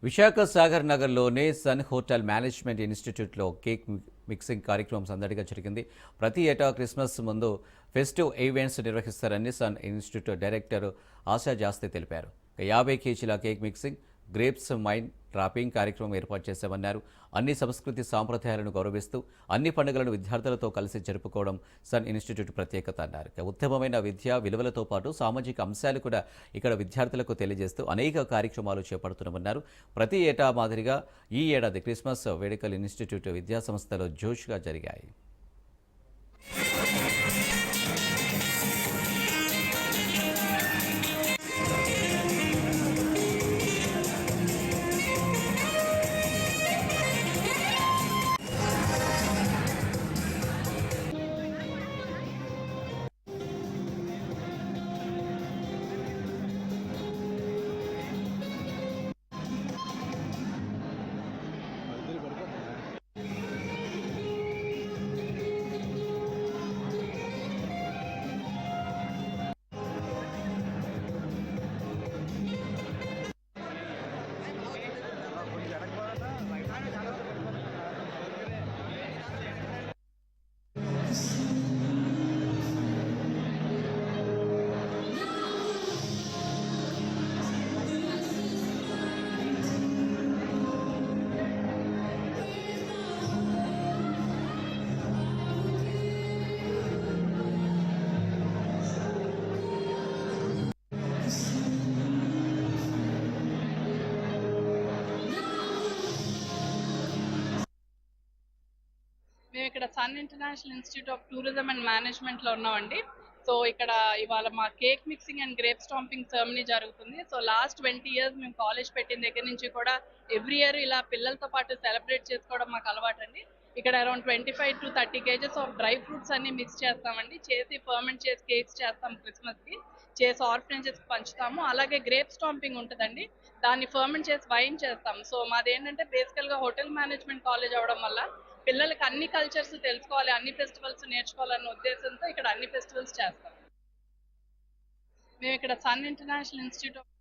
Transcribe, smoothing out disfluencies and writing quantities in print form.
విశాఖ సాగర్ నగర్లోని Sun hotel management ఇన్స్టిట్యూట్లో cake mixing కార్యక్రమం సందడిగా జరిగింది. ప్రతి ఏటా క్రిస్మస్ ముందు ఫెస్టివ్ ఈవెంట్స్ నిర్వహిస్తారని Sun institute director Asha Jasti తెలిపారు. 50 కేజీల కేక్ మిక్సింగ్, గ్రేప్స్ మైన్ ట్రాపింగ్ కార్యక్రమం ఏర్పాటు చేశామన్నారు. అన్ని సంస్కృతి సాంప్రదాయాలను గౌరవిస్తూ అన్ని పండుగలను విద్యార్థులతో కలిసి జరుపుకోవడం సన్ ఇన్స్టిట్యూట్ ప్రత్యేకత అన్నారు. ఉత్తమమైన విద్యా విలువలతో పాటు సామాజిక అంశాలు కూడా ఇక్కడ విద్యార్థులకు తెలియజేస్తూ అనేక కార్యక్రమాలు చేపడుతున్నామన్నారు. ప్రతి ఏటా మాదిరిగా ఈ ఏడాది క్రిస్మస్ వేడుకలు ఇన్స్టిట్యూట్ విద్యా సంస్థలో జోష్గా జరిగాయి. మేము ఇక్కడ Sun international institute of tourism and మేనేజ్మెంట్లో ఉన్నామండి. సో ఇక్కడ ఇవాళ మా cake mixing and grape stamping ceremony జరుగుతుంది. సో లాస్ట్ 20 ఇయర్స్ మేము కాలేజ్ పెట్టిన దగ్గర నుంచి కూడా ఎవ్రీ ఇయర్ ఇలా పిల్లలతో పాటు సెలబ్రేట్ చేసుకోవడం మాకు అలవాటండి. ఇక్కడ around 25 to 30 kgs of dry fruits అన్ని మిక్స్ చేస్తామండి. చేసి ఫర్మెంట్ చేసి కేక్స్ చేస్తాం క్రిస్మస్కి. చేసి ఆర్ఫనేజెస్కి పంచుతాము. అలాగే గ్రేప్ స్టాంపింగ్ ఉంటుందండి. దాన్ని ఫర్మెంట్ చేసి వైన్ చేస్తాం. సో మాది ఏంటంటే బేసికల్గా హోటల్ మేనేజ్మెంట్ కాలేజ్ అవడం వల్ల పిల్లలకి అన్ని కల్చర్స్ తెలుసుకోవాలి, అన్ని ఫెస్టివల్స్ నేర్చుకోవాలన్న ఉద్దేశంతో ఇక్కడ అన్ని ఫెస్టివల్స్ చేస్తాం. మేము ఇక్కడ సన్ ఇంటర్నేషనల్ ఇన్స్టిట్యూట్ ఆఫ్